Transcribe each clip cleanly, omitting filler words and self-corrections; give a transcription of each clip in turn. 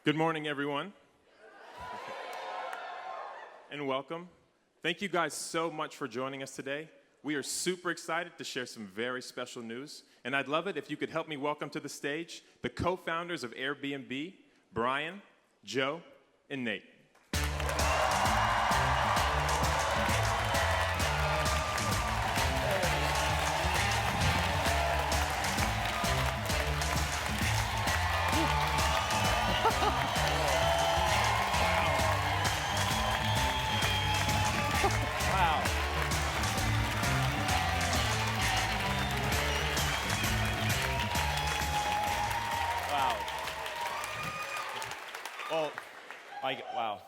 Good morning, everyone, and welcome. Thank you guys so much for joining us today. We are super excited to share some very special news, and I'd love it if you could help me welcome to the stage the co-founders of Airbnb, Brian, Joe, and Nate. Wow.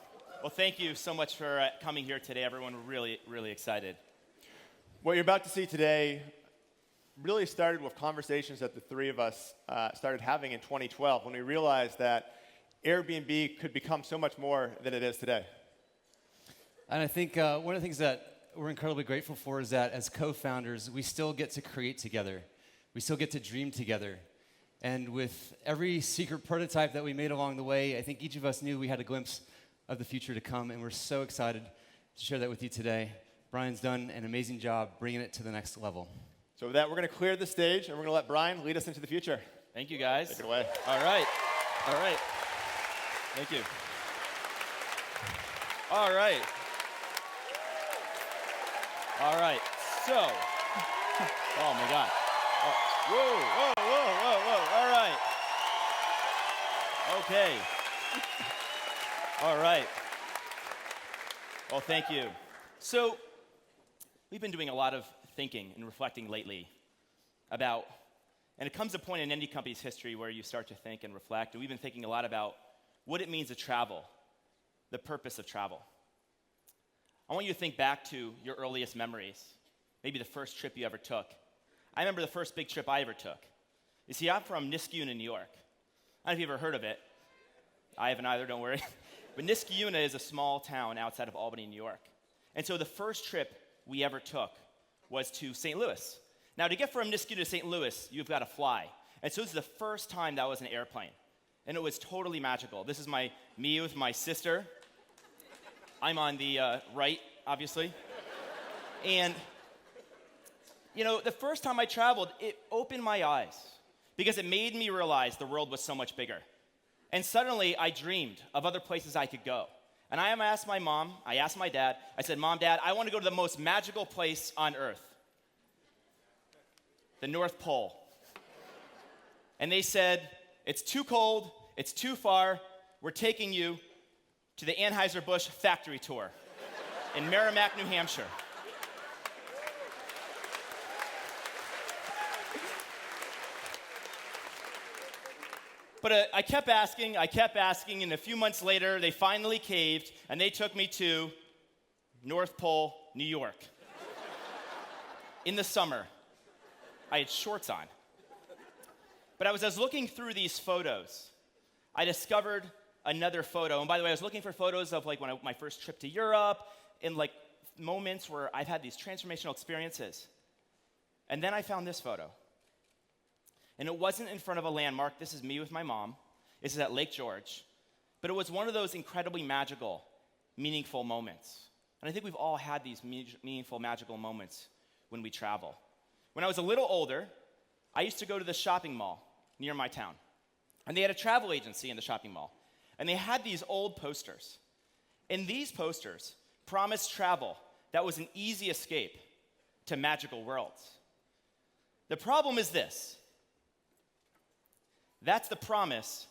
Well, thank you so much for coming here today, everyone. We're really, really excited. What you're about to see today really started with conversations that the three of us started having in 2012 when we realized that Airbnb could become so much more than it is today. And I think one of the things that we're incredibly grateful for is that as co-founders, we still get to create together. We still get to dream together. And with every secret prototype that we made along the way, I think each of us knew we had a glimpse of the future to come, and we're so excited to share that with you today. Brian's done an amazing job bringing it to the next level. So with that, we're going to clear the stage, and we're going to let Brian lead us into the future. Thank you, guys. Take it away. All right. Thank you. All right. So, oh my God. Whoa. All right. Okay. All right. Well, thank you. So, we've been doing a lot of thinking and reflecting lately about, and it comes a point in any company's history where you start to think and reflect, and we've been thinking a lot about what it means to travel, the purpose of travel. I want you to think back to your earliest memories, maybe the first trip you ever took. I remember the first big trip I ever took. You see, I'm from Niskayuna, New York. I don't know if you've ever heard of it. I haven't either, don't worry. But Niskayuna is a small town outside of Albany, New York. And so the first trip we ever took was to St. Louis. Now, to get from Niskayuna to St. Louis, you've got to fly. And so this is the first time that was an airplane. And it was totally magical. This is me with my sister. I'm on the right, obviously. And you know, the first time I traveled, it opened my eyes because it made me realize the world was so much bigger. And suddenly, I dreamed of other places I could go. And I asked my mom, I asked my dad, I said, Mom, Dad, I want to go to the most magical place on Earth, the North Pole. And they said, it's too cold, it's too far, we're taking you to the Anheuser-Busch factory tour in Merrimack, New Hampshire. But I kept asking, and a few months later, they finally caved, and they took me to North Pole, New York. In the summer. I had shorts on. But as I was looking through these photos, I discovered another photo. And by the way, I was looking for photos of my first trip to Europe, and moments where I've had these transformational experiences. And then I found this photo. And it wasn't in front of a landmark. This is me with my mom. This is at Lake George. But it was one of those incredibly magical, meaningful moments. And I think we've all had these meaningful, magical moments when we travel. When I was a little older, I used to go to the shopping mall near my town. And they had a travel agency in the shopping mall. And they had these old posters. And these posters promised travel that was an easy escape to magical worlds. The problem is this. That's the promise,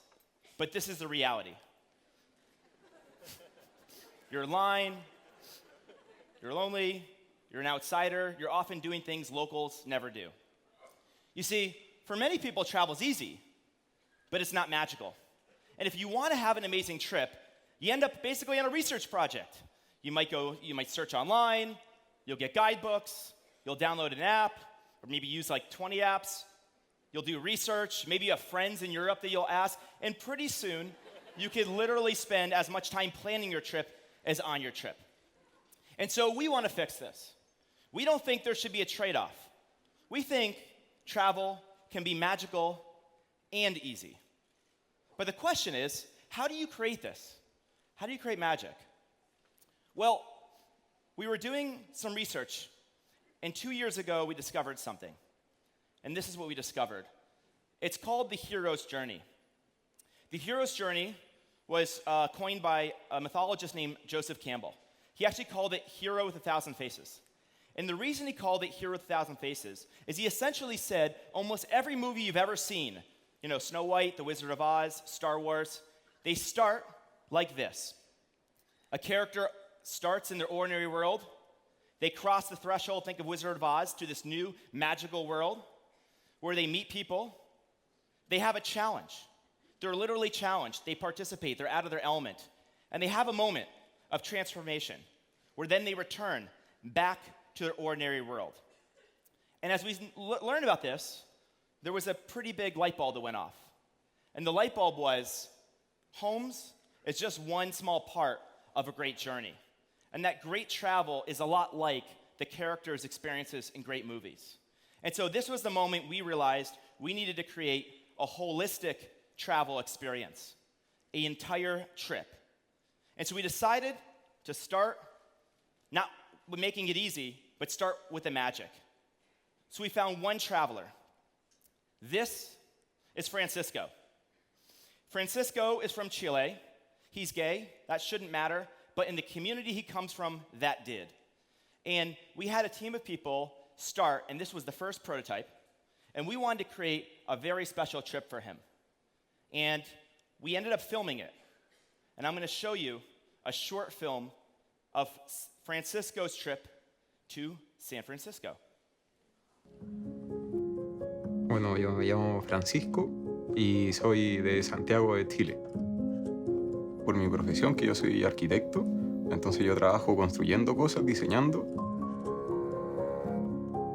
but this is the reality. You're in line, you're lonely, you're an outsider, you're often doing things locals never do. You see, for many people, travel's easy, but it's not magical. And if you want to have an amazing trip, you end up basically on a research project. You might search online, you'll get guidebooks, you'll download an app, or maybe use 20 apps. You'll do research, maybe you have friends in Europe that you'll ask, and pretty soon, you could literally spend as much time planning your trip as on your trip. And so we want to fix this. We don't think there should be a trade-off. We think travel can be magical and easy. But the question is, how do you create this? How do you create magic? Well, we were doing some research, and 2 years ago, we discovered something. And this is what we discovered. It's called the hero's journey. The hero's journey was coined by a mythologist named Joseph Campbell. He actually called it Hero with 1,000 Faces. And the reason he called it Hero with 1,000 Faces is he essentially said almost every movie you've ever seen, you know, Snow White, The Wizard of Oz, Star Wars, they start like this. A character starts in their ordinary world. They cross the threshold, think of Wizard of Oz, to this new magical world where they meet people. They have a challenge. They're literally challenged. They participate. They're out of their element. And they have a moment of transformation where then they return back to their ordinary world. And as we learned about this, there was a pretty big light bulb that went off. And the light bulb was, homes is just one small part of a great journey. And that great travel is a lot like the characters' experiences in great movies. And so this was the moment we realized we needed to create a holistic travel experience, an entire trip. And so we decided to start, not with making it easy, but start with the magic. So we found one traveler. This is Francisco. Francisco is from Chile. He's gay. That shouldn't matter. But in the community he comes from, that did. And we had a team of people start, and this was the first prototype, and we wanted to create a very special trip for him. And we ended up filming it. And I'm going to show you a short film of Francisco's trip to San Francisco. Bueno, yo me llamo Francisco y soy de Santiago de Chile. Por mi profesión, que yo soy arquitecto, entonces yo trabajo construyendo cosas, diseñando.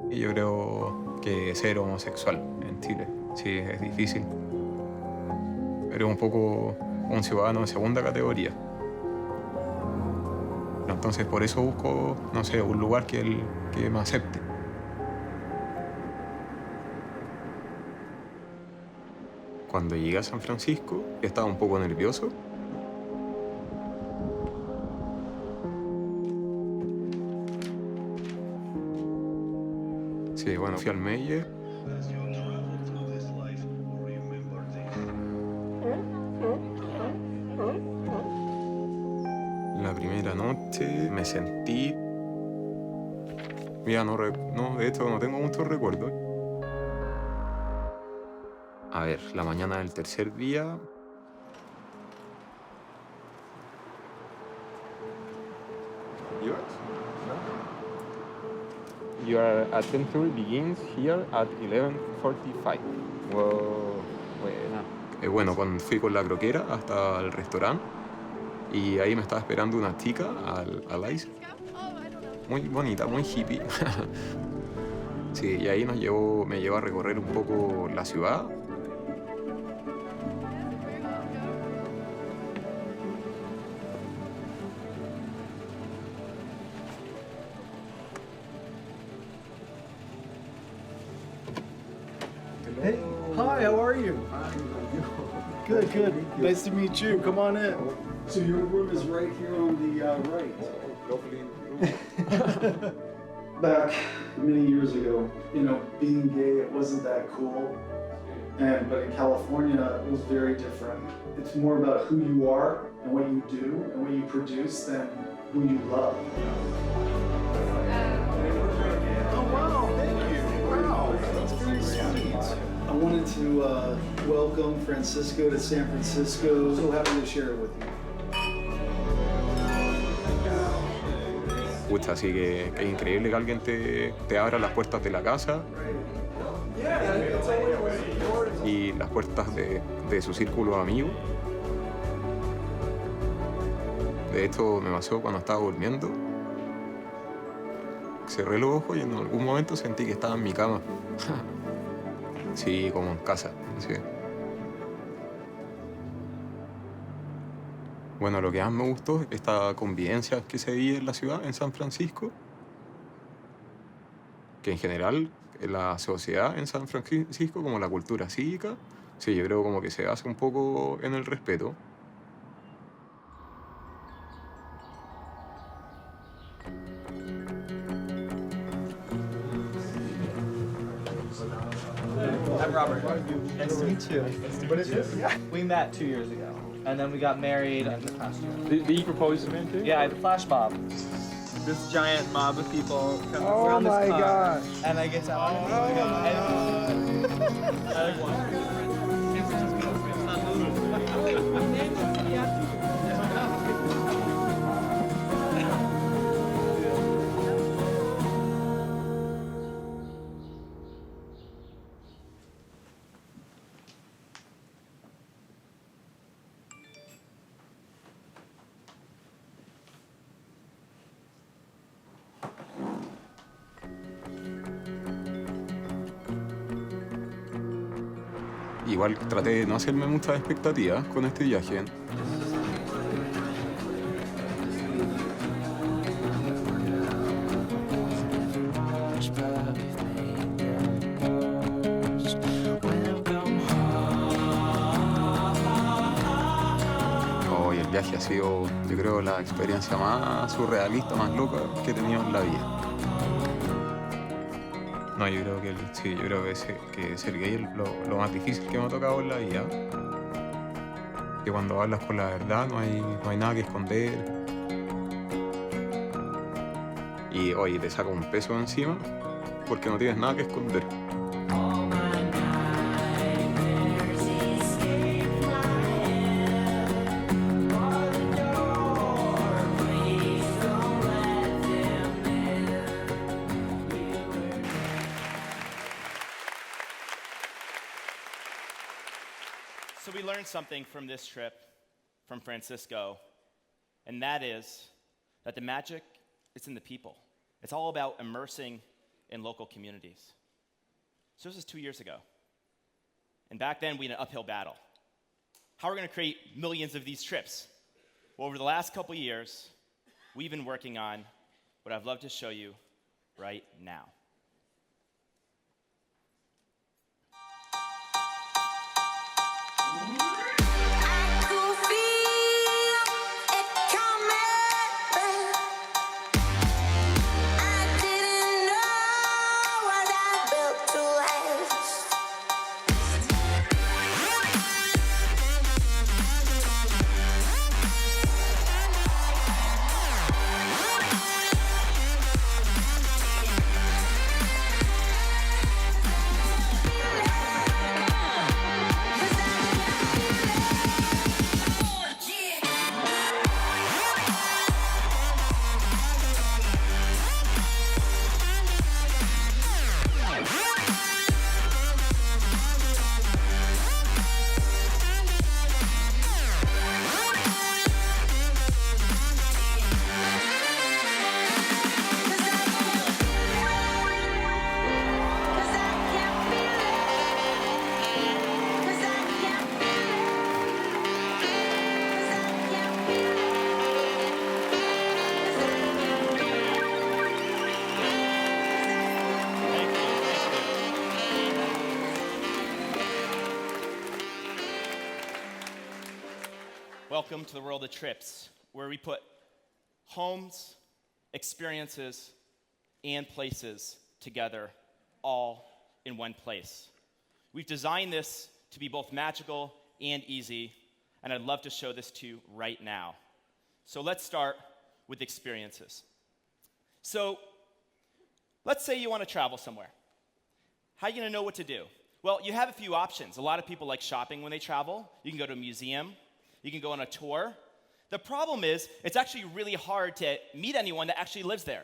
Y yo creo que ser homosexual en Chile, sí, es difícil. Eres un poco un ciudadano de segunda categoría. Entonces por eso busco, no sé, un lugar que me acepte. Cuando llegué a San Francisco, estaba un poco nervioso. Sí, bueno, fui al Meyer. La primera noche me sentí... Mira, de hecho no tengo muchos recuerdos. A ver, la mañana del tercer día... Your adventure begins here at 11:45. Wow, buena. Bueno, cuando fui con la croquera hasta el restaurante y ahí me estaba esperando una chica al ice. Muy bonita, muy hippie. Sí, y ahí me llevó a recorrer un poco la ciudad. Hey, hi, how are you? Good, good. Nice to meet you. Come on in. So your room is right here on the right. Back many years ago, you know, being gay, it wasn't that cool. But in California, it was very different. It's more about who you are and what you do and what you produce than who you love. Oh, wow, thank you. Wow, that's very sweet. I wanted to welcome Francisco to San Francisco. So happy to share it with you. Pucha, así que es increíble que alguien te abra las puertas de la casa y las puertas de su círculo de amigos. De hecho, me pasó cuando estaba durmiendo. Cerré los ojos y en algún momento sentí que estaba en mi cama. Sí, como en casa. Sí. Bueno, lo que más me gustó, esta convivencia que se vive en la ciudad, en San Francisco, que en general la sociedad en San Francisco, como la cultura cívica, sí, yo creo como que se basa un poco en el respeto. I'm Robert. Nice to meet you. What is this? We met 2 years ago, and then we got married in the past year. Did you propose to me too? Yeah, the flash mob. This giant mob of people come around this car, gosh. and I get to Igual traté de no hacerme muchas expectativas con este viaje. Hoy el viaje ha sido, yo creo, la experiencia más surrealista, más loca que he tenido en la vida. No, yo creo que sí, yo creo que ser gay es lo más difícil que me ha tocado en la vida. Que cuando hablas con la verdad no hay nada que esconder. Y oye, te saca un peso encima porque no tienes nada que esconder. So we learned something from this trip from Francisco, and that is that the magic is in the people. It's all about immersing in local communities. So this was 2 years ago. And back then, we had an uphill battle. How are we going to create millions of these trips? Well, over the last couple years, we've been working on what I'd love to show you right now. Welcome to the world of trips, where we put homes, experiences, and places together all in one place. We've designed this to be both magical and easy, and I'd love to show this to you right now. So let's start with experiences. So let's say you want to travel somewhere. How are you going to know what to do? Well, you have a few options. A lot of people like shopping when they travel. You can go to a museum. You can go on a tour. The problem is, it's actually really hard to meet anyone that actually lives there.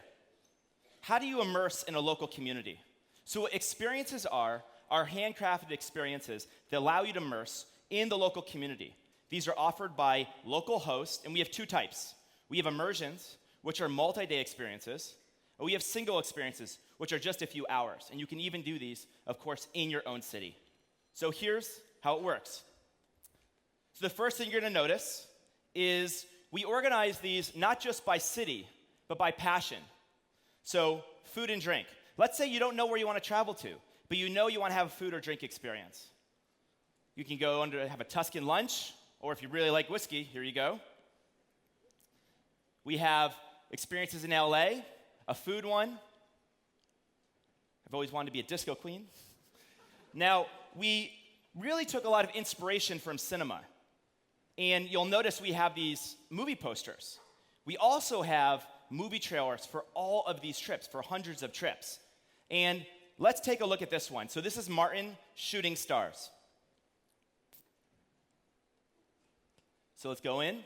How do you immerse in a local community? So what experiences are handcrafted experiences that allow you to immerse in the local community. These are offered by local hosts, and we have two types. We have immersions, which are multi-day experiences, and we have single experiences, which are just a few hours. And you can even do these, of course, in your own city. So here's how it works. So the first thing you're going to notice is we organize these not just by city, but by passion. So food and drink. Let's say you don't know where you want to travel to, but you know you want to have a food or drink experience. You can go and have a Tuscan lunch, or if you really like whiskey, here you go. We have experiences in LA, a food one. I've always wanted to be a disco queen. Now, we really took a lot of inspiration from cinema. And you'll notice we have these movie posters. We also have movie trailers for all of these trips, for hundreds of trips. And let's take a look at this one. So this is Martin shooting stars. So let's go in.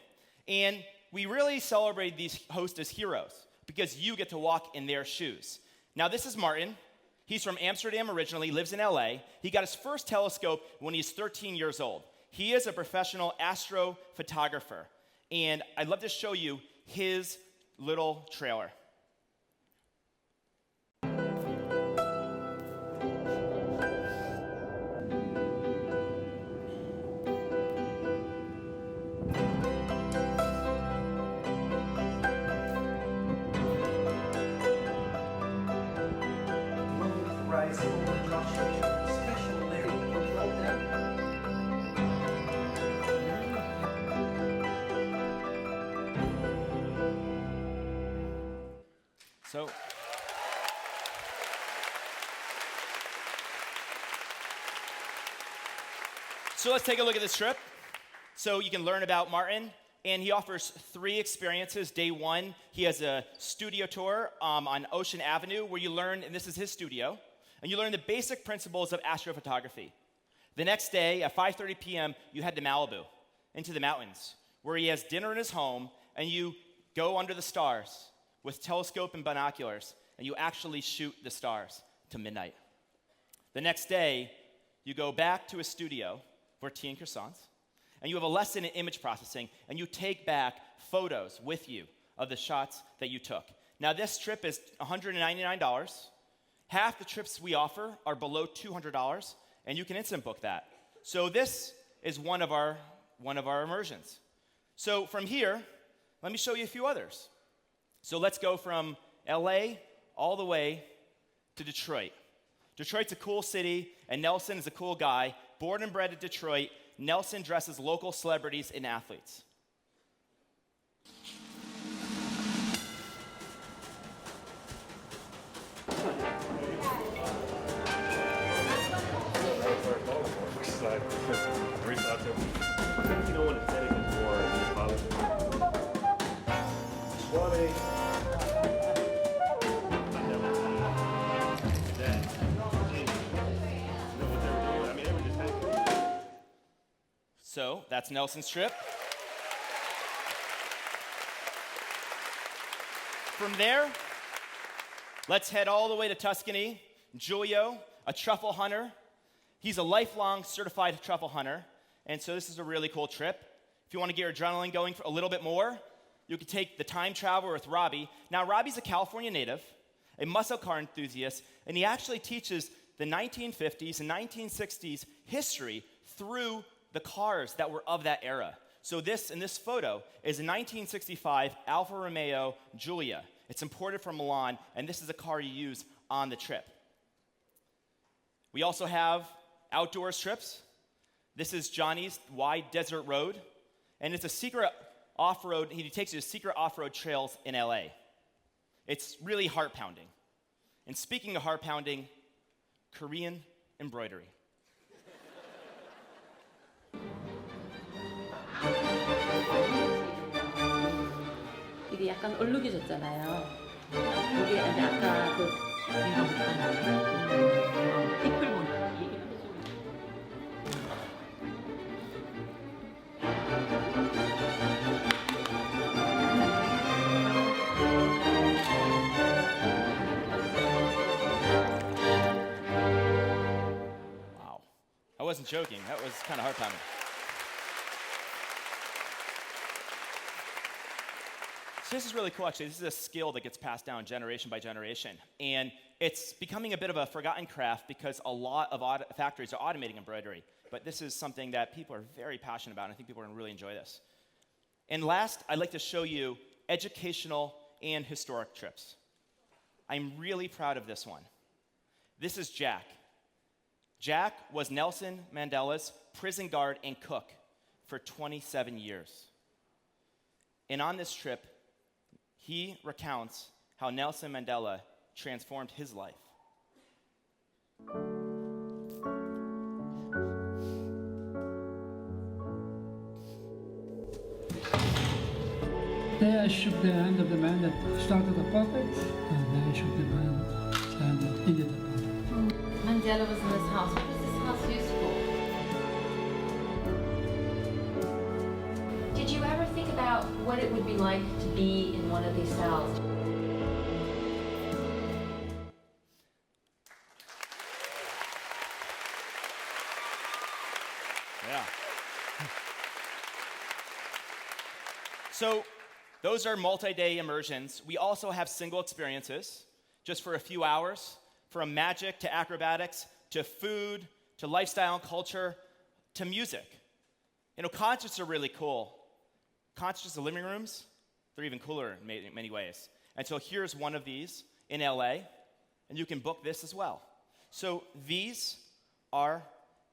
And we really celebrate these hosts as heroes because you get to walk in their shoes. Now, this is Martin. He's from Amsterdam originally, lives in LA. He got his first telescope when he's 13 years old. He is a professional astrophotographer. And I'd love to show you his little trailer. So let's take a look at this trip. So you can learn about Martin, and he offers 3 experiences. Day 1, he has a studio tour on Ocean Avenue where you learn, and this is his studio, and you learn the basic principles of astrophotography. The next day at 5:30 p.m., you head to Malibu, into the mountains, where he has dinner in his home, and you go under the stars with telescope and binoculars, and you actually shoot the stars to midnight. The next day, you go back to his studio for tea and croissants, and you have a lesson in image processing, and you take back photos with you of the shots that you took. Now, this trip is $199. Half the trips we offer are below $200, and you can instant book that. So this is one of our immersions. So from here, let me show you a few others. So let's go from LA all the way to Detroit. Detroit's a cool city, and Nelson is a cool guy. Born and bred in Detroit, Nelson dresses local celebrities and athletes. So that's Nelson's trip. From there, let's head all the way to Tuscany. Giulio, a truffle hunter. He's a lifelong certified truffle hunter, and so this is a really cool trip. If you want to get your adrenaline going for a little bit more, you can take the time traveler with Robbie. Now, Robbie's a California native, a muscle car enthusiast, and he actually teaches the 1950s and 1960s history through the cars that were of that era. So in this photo is a 1965 Alfa Romeo Giulia. It's imported from Milan, and this is a car you use on the trip. We also have outdoors trips. This is Johnny's Wide Desert Road, and it's a secret off-road. He takes you to secret off-road trails in LA. It's really heart-pounding. And speaking of heart-pounding, Korean embroidery. 이게 약간 얼룩해졌잖아요. 이게 아까 그 이거 못한 잎을 못 얘기를 해주면. Wow, I wasn't joking. That was kind of heart-pounding. So this is really cool, actually. This is a skill that gets passed down generation by generation. And it's becoming a bit of a forgotten craft because a lot of factories are automating embroidery. But this is something that people are very passionate about, and I think people are going to really enjoy this. And last, I'd like to show you educational and historic trips. I'm really proud of this one. This is Jack. Jack was Nelson Mandela's prison guard and cook for 27 years. And on this trip, he recounts how Nelson Mandela transformed his life. There I shook the hand of the man that started the project, and there I shook the hand that ended the project. Mandela was in this house. What was this house used for? Did you ever think about what it would be like to be in one of these cells? Yeah. So those are multi-day immersions. We also have single experiences, just for a few hours, from magic to acrobatics to food to lifestyle and culture to music. You know, concerts are really cool. Concerts in living rooms, they're even cooler in many ways. And so here's one of these in LA, and you can book this as well. So these are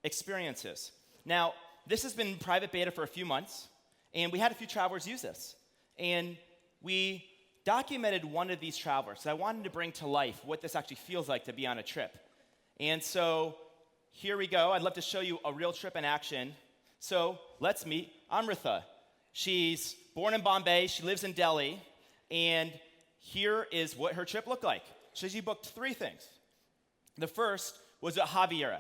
experiences. Now, this has been private beta for a few months, and we had a few travelers use this. And we documented one of these travelers. So I wanted to bring to life what this actually feels like to be on a trip. And so here we go. I'd love to show you a real trip in action. So let's meet Amrita. She's born in Bombay. She lives in Delhi. And here is what her trip looked like. So she booked 3 things. The first was at Javiera.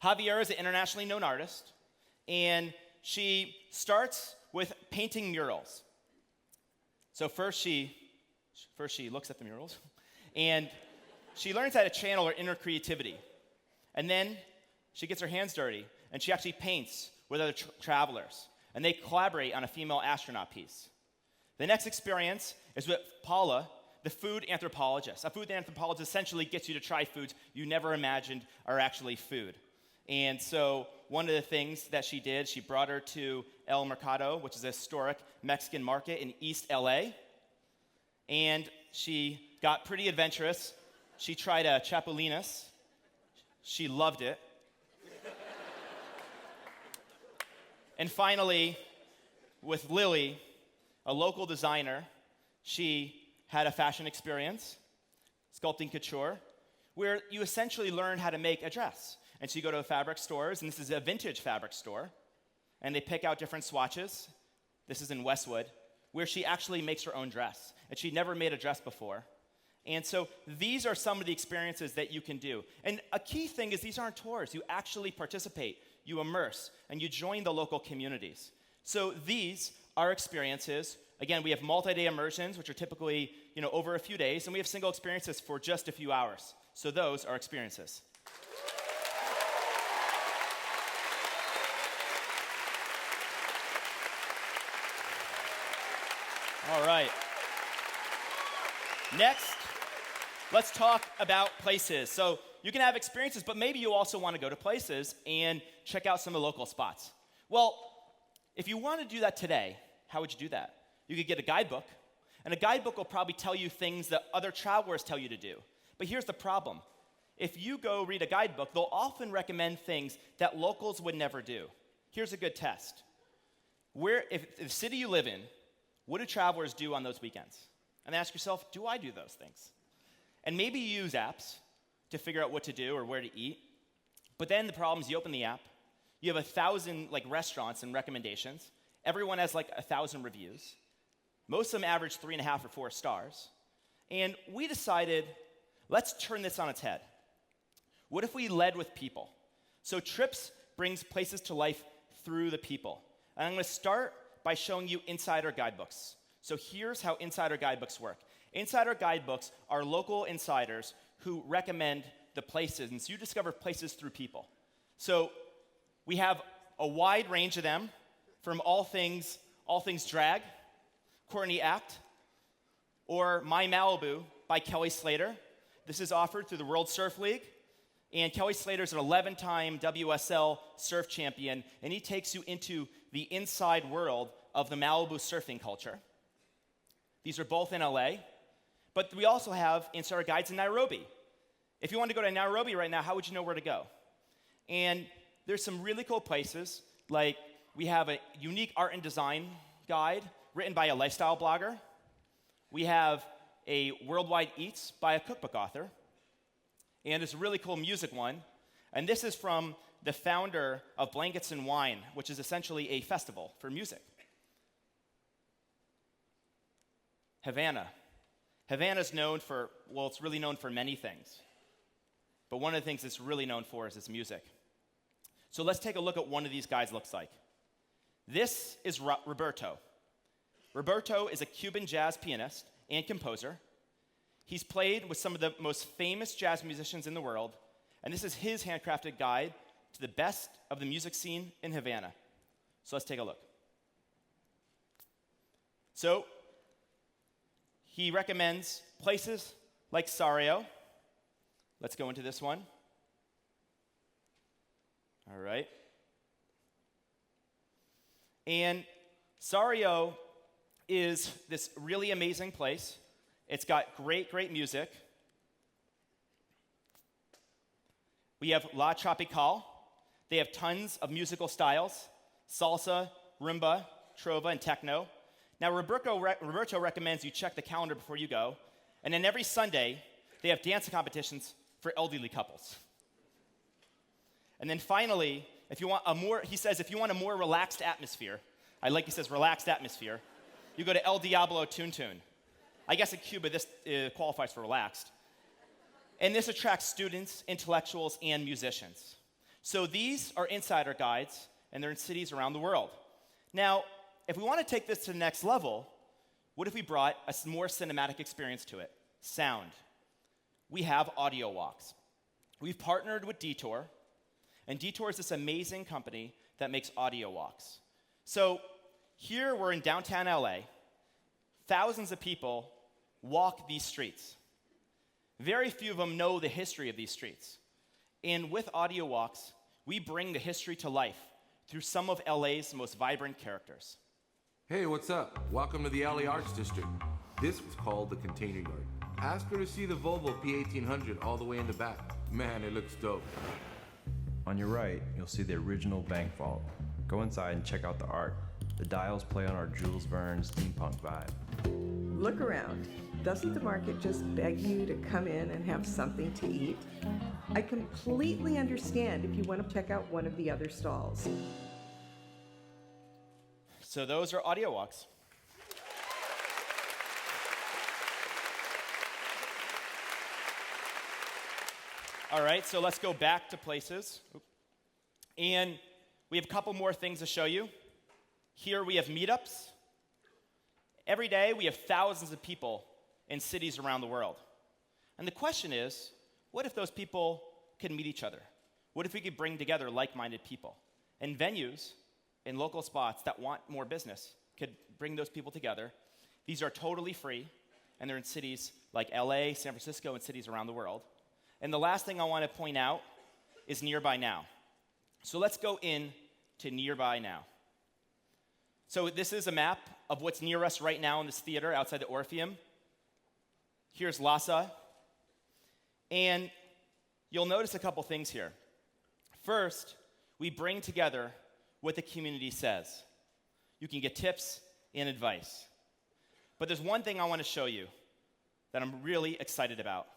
Javiera is an internationally known artist. And she starts with painting murals. So first she looks at the murals, and she learns how to channel her inner creativity. And then she gets her hands dirty, and she actually paints with other travelers. And they collaborate on a female astronaut piece. The next experience is with Paula, the food anthropologist. A food anthropologist essentially gets you to try foods you never imagined are actually food. And so one of the things that she did, she brought her to El Mercado, which is a historic Mexican market in East LA. And she got pretty adventurous. She tried a chapulines. She loved it. And finally, with Lily, a local designer, she had a fashion experience, sculpting couture, where you essentially learn how to make a dress. And so you go to fabric stores, and this is a vintage fabric store, and they pick out different swatches. This is in Westwood, where she actually makes her own dress. And she'd never made a dress before. And so these are some of the experiences that you can do. And a key thing is these aren't tours. You actually participate, you immerse, and you join the local communities. So these are experiences. Again, we have multi-day immersions, which are typically, over a few days, and we have single experiences for just a few hours. So those are experiences. All right. Next, let's talk about places. So you can have experiences, but maybe you also want to go to places and check out some of the local spots. Well, if you want to do that today, how would you do that? You could get a guidebook, and a guidebook will probably tell you things that other travelers tell you to do. But here's the problem. If you go read a guidebook, they'll often recommend things that locals would never do. Here's a good test. If the city you live in, what do travelers do on those weekends? And ask yourself, do I do those things? And maybe you use apps to figure out what to do or where to eat. But then the problem is you open the app, you have 1,000 restaurants and recommendations. Everyone has 1,000 reviews. Most of them average 3.5 or 4 stars. And we decided, let's turn this on its head. What if we led with people? So Trips brings places to life through the people. And I'm going to start by showing you insider guidebooks. So here's how insider guidebooks work. Insider guidebooks are local insiders who recommend the places, and so you discover places through people. So we have a wide range of them, from all things drag, Courtney Act, or My Malibu by Kelly Slater. This is offered through the World Surf League, and Kelly Slater is an 11-time WSL surf champion, and he takes you into the inside world of the Malibu surfing culture. These are both in LA, but we also have insider guides in Nairobi. If you want to go to Nairobi right now, how would you know where to go? And there's some really cool places, like we have a unique art and design guide written by a lifestyle blogger. We have a Worldwide Eats by a cookbook author. And it's a really cool music one. And this is from the founder of Blankets and Wine, which is essentially a festival for music. Havana. Havana's known for, well, it's really known for many things. But one of the things it's really known for is its music. So let's take a look at what one of these guys looks like. This is Roberto. Roberto is a Cuban jazz pianist and composer. He's played with some of the most famous jazz musicians in the world, and this is his handcrafted guide to the best of the music scene in Havana. So let's take a look. So he recommends places like Sario. Let's go into this one. All right. And Sario is this really amazing place. It's got great, great music. We have La Tropical. They have tons of musical styles: salsa, rumba, trova, and techno. Now, Roberto recommends you check the calendar before you go. And then every Sunday, they have dance competitions for elderly couples. And then finally, if you want a more relaxed atmosphere, he says relaxed atmosphere, you go to El Diablo Tune Tune. I guess in Cuba, this qualifies for relaxed. And this attracts students, intellectuals, and musicians. So these are insider guides, and they're in cities around the world. Now, if we want to take this to the next level, what if we brought a more cinematic experience to it? Sound. We have audio walks. We've partnered with Detour, and Detour is this amazing company that makes audio walks. So here we're in downtown LA. Thousands of people walk these streets. Very few of them know the history of these streets. And with audio walks, we bring the history to life through some of LA's most vibrant characters. Hey, what's up? Welcome to the LA Arts District. This is called the Container Yard. Ask her to see the Volvo P1800 all the way in the back. Man, it looks dope. On your right, you'll see the original bank vault. Go inside and check out the art. The dials play on our Jules Verne steampunk vibe. Look around. Doesn't the market just beg you to come in and have something to eat? I completely understand if you want to check out one of the other stalls. So those are audio walks. All right, so let's go back to places. And we have a couple more things to show you. Here we have Meetups. Every day we have thousands of people in cities around the world. And the question is, what if those people could meet each other? What if we could bring together like-minded people? And venues in local spots that want more business could bring those people together. These are totally free, and they're in cities like LA, San Francisco, and cities around the world. And the last thing I want to point out is Nearby Now. So let's go in to Nearby Now. So this is a map of what's near us right now in this theater outside the Orpheum. Here's Lhasa. And you'll notice a couple things here. First, we bring together what the community says. You can get tips and advice. But there's one thing I want to show you that I'm really excited about.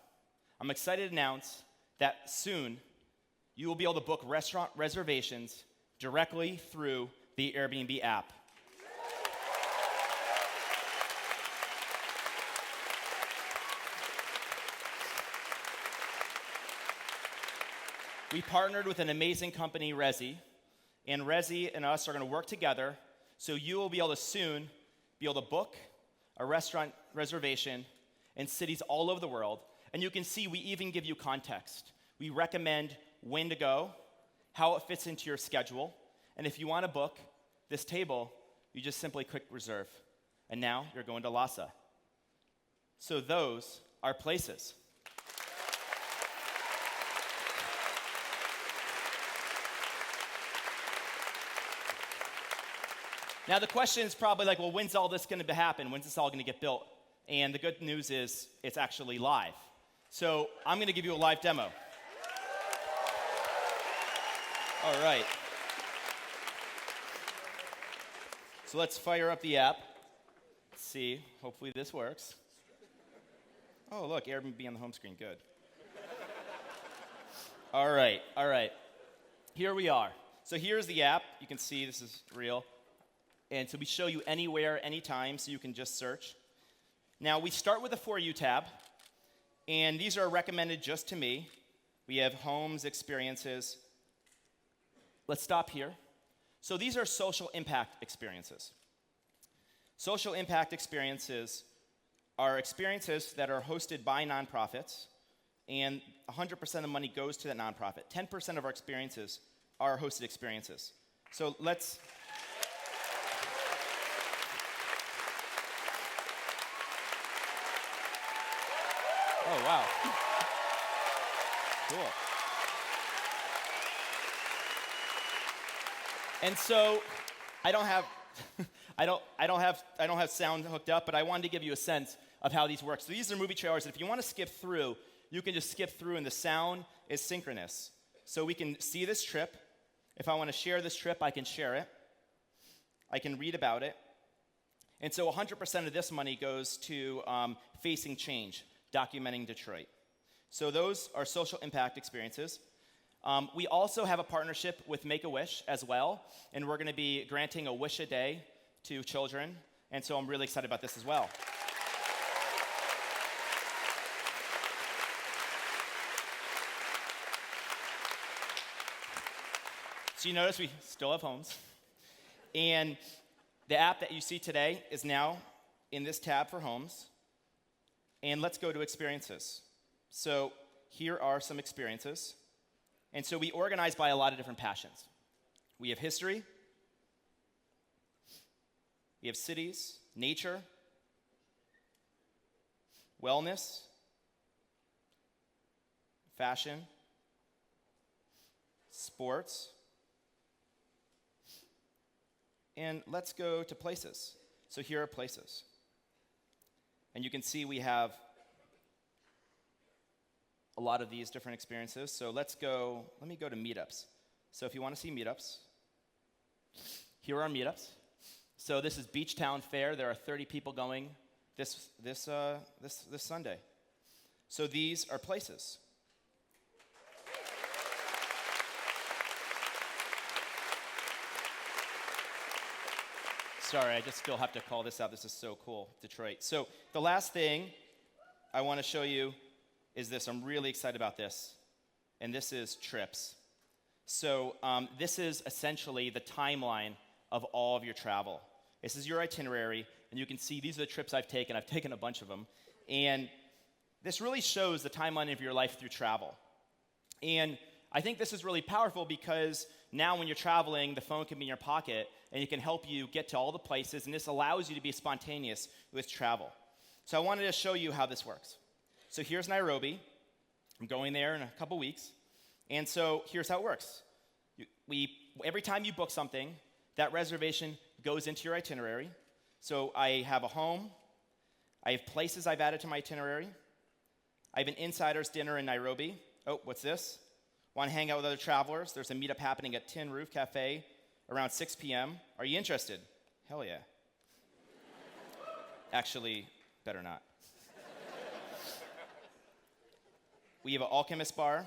I'm excited to announce that soon you will be able to book restaurant reservations directly through the Airbnb app. We partnered with an amazing company, Resi, and Resi and us are going to work together so you will be able to soon be able to book a restaurant reservation in cities all over the world. And you can see we even give you context. We recommend when to go, how it fits into your schedule, and if you want to book this table, you just simply click reserve. And now you're going to Lhasa. So those are places. Now the question is probably like, well, when's all this going to happen? When's this all going to get built? And the good news is it's actually live. So I'm going to give you a live demo. All right. So let's fire up the app. Let's see. Hopefully this works. Oh, look, Airbnb on the home screen. Good. All right. Here we are. So here's the app. You can see this is real. And so we show you anywhere, anytime, so you can just search. Now, we start with the For You tab, and these are recommended just to me. We have homes, experiences. Let's stop here. So these are social impact experiences. Social impact experiences are experiences that are hosted by nonprofits, and 100% of the money goes to that nonprofit. 10% of our experiences are hosted experiences. So let's... Oh, wow. Cool. And so I don't have I don't have sound hooked up, but I wanted to give you a sense of how these work. So these are movie trailers. If you want to skip through, you can just skip through, and the sound is synchronous. So we can see this trip. If I want to share this trip, I can share it. I can read about it. And so 100% of this money goes to Facing Change, documenting Detroit. So those are social impact experiences. We also have a partnership with Make-A-Wish as well, and we're going to be granting a wish a day to children, and so I'm really excited about this as well. So you notice we still have homes, and the app that you see today is now in this tab for homes, and let's go to experiences. So here are some experiences. And so we organize by a lot of different passions. We have history, we have cities, nature, wellness, fashion, sports, and let's go to places. So here are places. And you can see we have a lot of these different experiences. So let me go to Meetups. So if you want to see Meetups, here are Meetups. So this is Beach Town Fair. There are 30 people going this Sunday. So these are places. Sorry, I just still have to call this out. This is so cool, Detroit. So the last thing I want to show you is this. I'm really excited about this. And this is trips. So this is essentially the timeline of all of your travel. This is your itinerary, and you can see these are the trips I've taken. I've taken a bunch of them. And this really shows the timeline of your life through travel. And I think this is really powerful because now when you're traveling, the phone can be in your pocket, and it can help you get to all the places, and this allows you to be spontaneous with travel. So I wanted to show you how this works. So here's Nairobi. I'm going there in a couple weeks. And so here's how it works. Every time you book something, that reservation goes into your itinerary. So I have a home. I have places I've added to my itinerary. I have an insider's dinner in Nairobi. Oh, what's this? Want to hang out with other travelers? There's a meetup happening at Tin Roof Cafe around 6 p.m. Are you interested? Hell yeah. Actually, better not. We have an alchemist bar.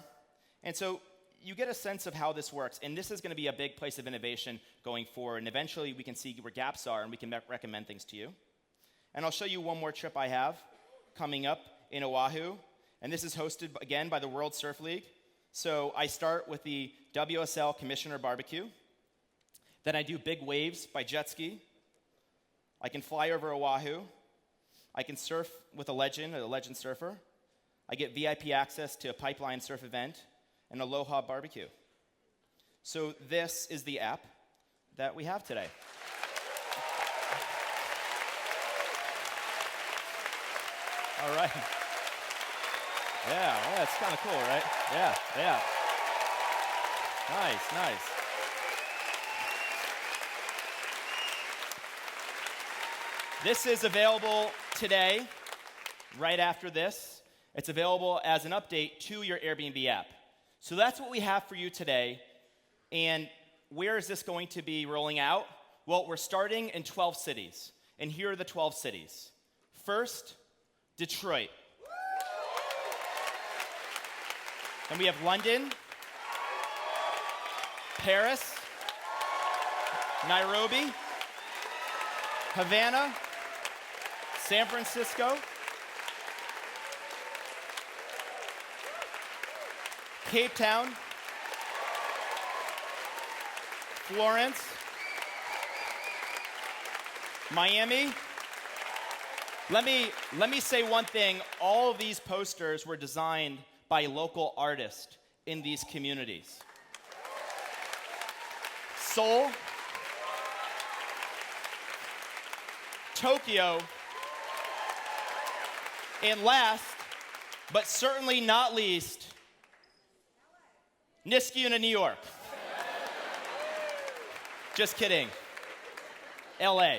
And so you get a sense of how this works. And this is going to be a big place of innovation going forward. And eventually we can see where gaps are and we can recommend things to you. And I'll show you one more trip I have coming up in Oahu. And this is hosted, again, by the World Surf League. So I start with the WSL Commissioner Barbecue. Then I do big waves by jet ski. I can fly over Oahu. I can surf with a legend surfer. I get VIP access to a pipeline surf event and Aloha barbecue. So this is the app that we have today. All right. Yeah, it's kind of cool, right? Yeah. Nice. This is available today, right after this. It's available as an update to your Airbnb app. So that's what we have for you today. And where is this going to be rolling out? Well, we're starting in 12 cities. And here are the 12 cities. First, Detroit. And we have London, Paris, Nairobi, Havana, San Francisco, Cape Town, Florence, Miami. Let me say one thing. All of these posters were designed by local artists in these communities. Seoul, Tokyo, and last, but certainly not least, Niskayuna, New York. Just kidding. LA.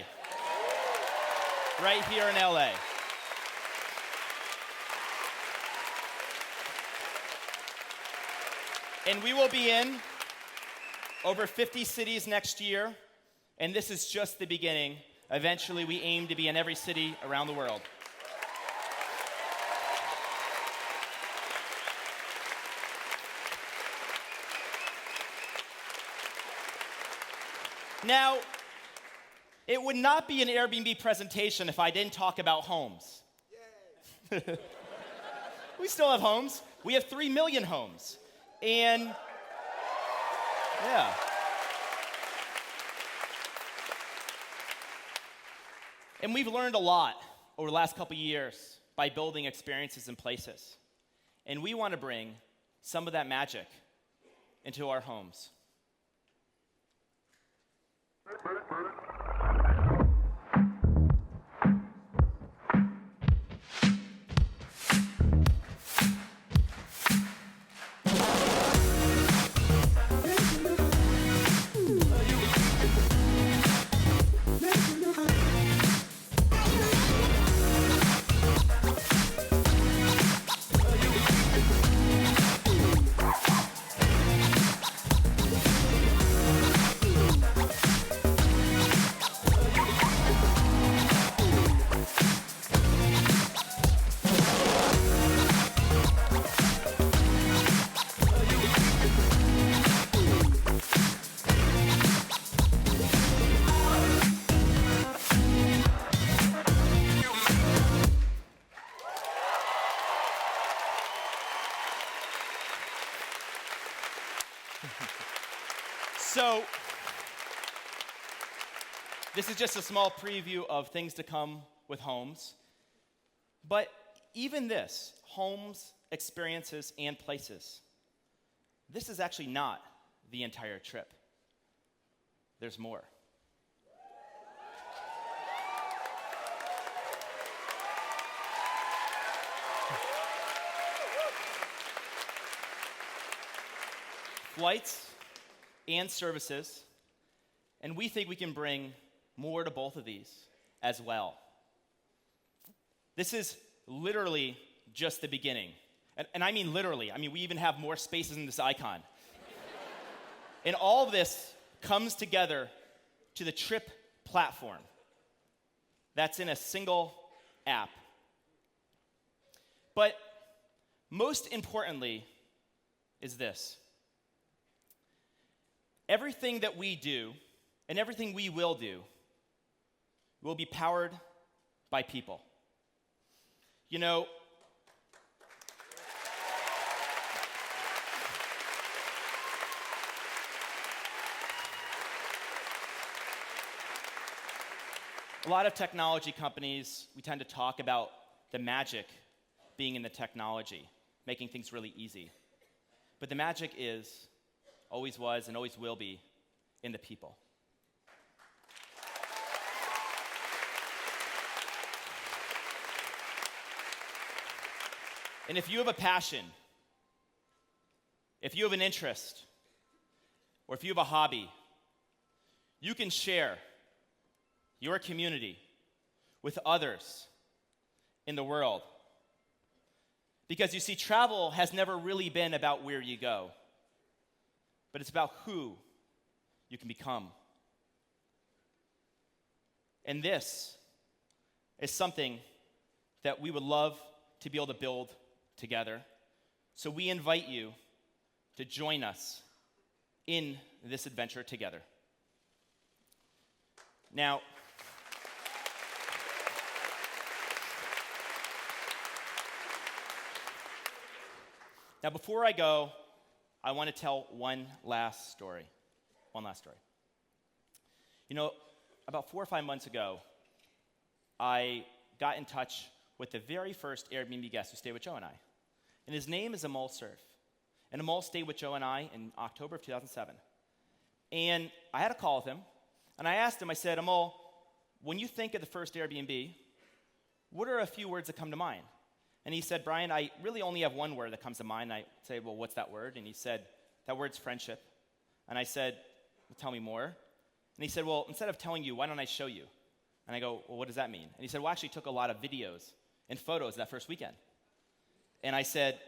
Right here in LA. And we will be in over 50 cities next year, and this is just the beginning. Eventually, we aim to be in every city around the world. Now, it would not be an Airbnb presentation if I didn't talk about homes. We still have homes. We have 3 million homes. And, yeah. And we've learned a lot over the last couple years by building experiences in places. And we want to bring some of that magic into our homes. So, this is just a small preview of things to come with homes. But even this, homes, experiences, and places, this is actually not the entire trip. There's more. Flights and services, and we think we can bring more to both of these as well. This is literally just the beginning. And I mean literally. I mean, we even have more spaces in this icon. And all of this comes together to the Trip platform. That's in a single app. But most importantly is this. Everything that we do and everything we will do will be powered by people. You know, a lot of technology companies, we tend to talk about the magic being in the technology, making things really easy. But the magic is, always was, and always will be in the people. And if you have a passion, if you have an interest, or if you have a hobby, you can share your community with others in the world. Because you see, travel has never really been about where you go, but it's about who you can become. And this is something that we would love to be able to build together. So we invite you to join us in this adventure together. Now, before I go, I want to tell one last story. One last story. You know, about 4 or 5 months ago, I got in touch with the very first Airbnb guest who stayed with Joe and I. And his name is Amol Surf. And Amol stayed with Joe and I in October of 2007. And I had a call with him, and I asked him, I said, Amol, when you think of the first Airbnb, what are a few words that come to mind? And he said, Brian, I really only have one word that comes to mind. I say, well, what's that word? And he said, that word's friendship. And I said, well, tell me more. And he said, well, instead of telling you, why don't I show you? And I go, well, what does that mean? And he said, well, I actually took a lot of videos and photos that first weekend. And I said,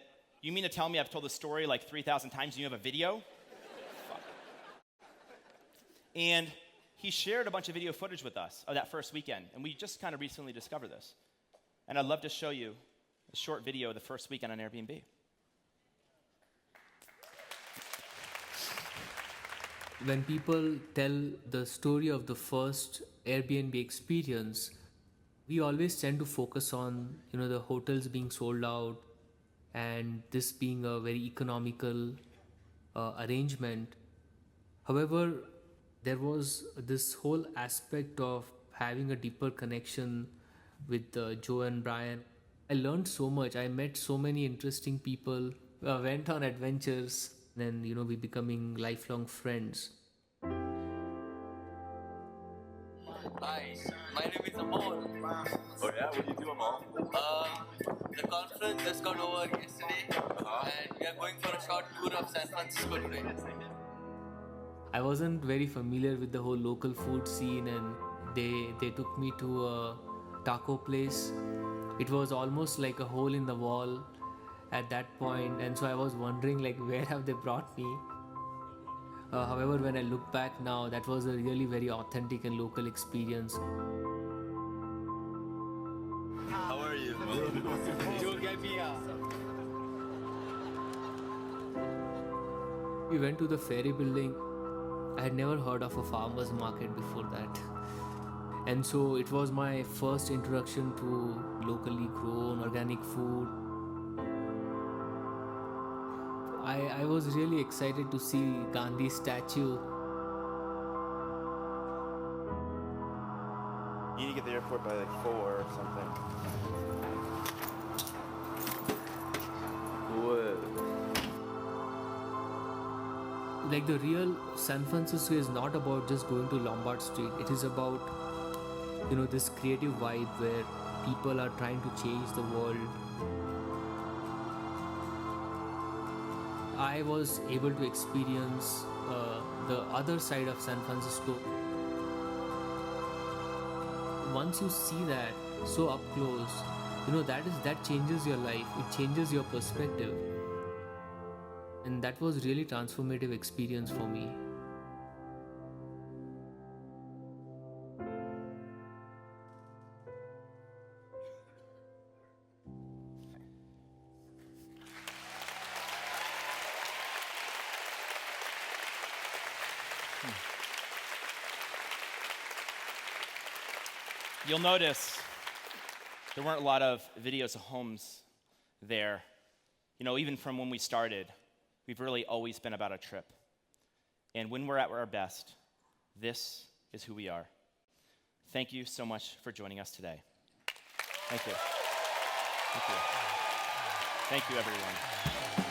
you mean to tell me I've told the story like 3,000 times and you have a video? Fuck. And he shared a bunch of video footage with us of that first weekend. And we just kind of recently discovered this. And I'd love to show you a short video of the first weekend on Airbnb. When people tell the story of the first Airbnb experience, we always tend to focus on, the hotels being sold out and this being a very economical arrangement. However, there was this whole aspect of having a deeper connection with Joe and Brian. I learned so much. I met so many interesting people, went on adventures, and we becoming lifelong friends. Hi, my name is Amol. Oh yeah, what do you do, Amol? The conference just got over yesterday, and we are going for a short tour of San Francisco today. I wasn't very familiar with the whole local food scene, and they took me to a taco place. It was almost like a hole in the wall at that point, and so I was wondering where have they brought me. However, when I look back now, that was a really very authentic and local experience. How are you? We went to the ferry building. I had never heard of a farmer's market before that. And so it was my first introduction to locally grown organic food. I was really excited to see Gandhi's statue. You need to get to the airport by 4 or something. Whoa. The real San Francisco is not about just going to Lombard Street. It is about, this creative vibe where people are trying to change the world. I was able to experience the other side of San Francisco. Once you see that so up close, that changes your life. It changes your perspective. And that was really transformative experience for me. You'll notice there weren't a lot of videos of homes there. Even from when we started, we've really always been about a trip. And when we're at our best, this is who we are. Thank you so much for joining us today. Thank you. Thank you. Thank you, everyone.